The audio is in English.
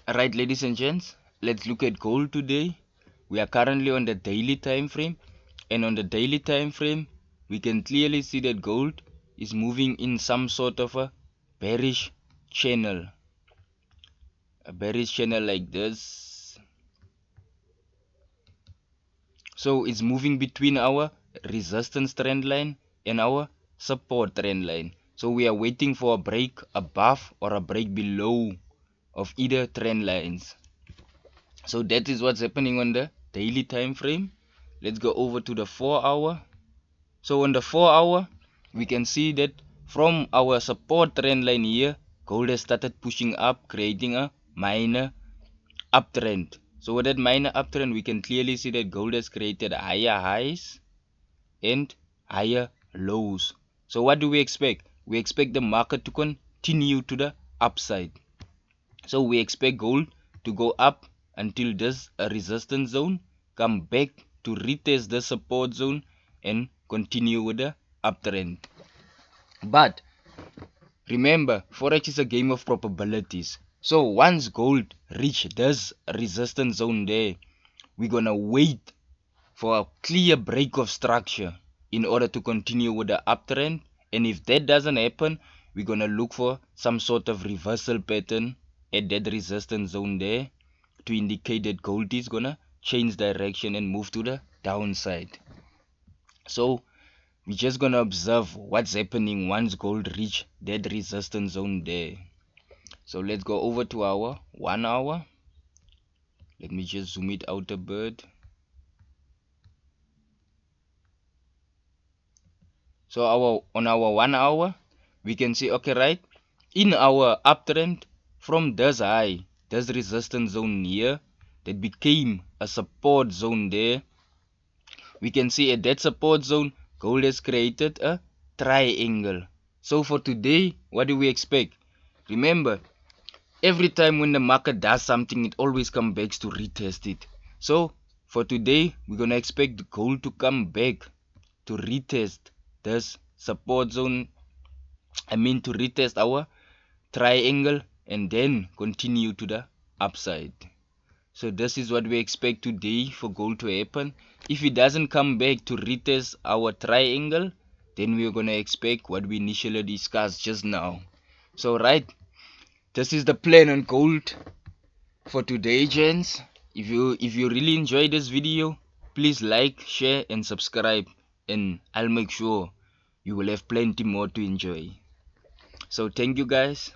Alright, ladies and gents, let's look at gold today. We are currently on the daily time frame, and on the daily time frame, we can clearly see that gold is moving in some sort of a bearish channel. A bearish channel like this. So it's moving between our resistance trend line and our support trend line. So we are waiting for a break above or a break below of either trend lines. So that is what's happening on the daily time frame. Let's go over to the 4-hour. So on the 4-hour, we can see that from our support trend line here, gold has started pushing up, creating a minor uptrend. So with that minor uptrend, we can clearly see that gold has created higher highs and higher lows. So what do we expect? We expect the market to continue to the upside. So we expect gold to go up until this resistance zone, come back to retest the support zone and continue with the uptrend. But remember, forex is a game of probabilities. So once gold reach this resistance zone there, we're gonna wait for a clear break of structure in order to continue with the uptrend. And if that doesn't happen, we're gonna look for some sort of reversal pattern at that resistance zone there to indicate that gold is gonna change direction and move to the downside. So we're just gonna observe what's happening once gold reach that resistance zone there. So let's go over to our 1-hour. Let me just zoom it out a bit. So on our 1-hour, we can see, okay, right, in our uptrend from this high, this resistance zone here that became a support zone there, we can see at that support zone gold has created a triangle. So for today, what do we expect? Remember, every time when the market does something, it always comes back to retest it. So for today, we're gonna expect the gold to come back to retest this support zone, to retest our triangle and then continue to the upside. So this is what we expect today for gold to happen. If it doesn't come back to retest our triangle, then we're gonna expect what we initially discussed just now. So right, this is the plan on gold for today, gents. If you really enjoyed this video, please like, share and subscribe, and I'll make sure you will have plenty more to enjoy. So thank you guys.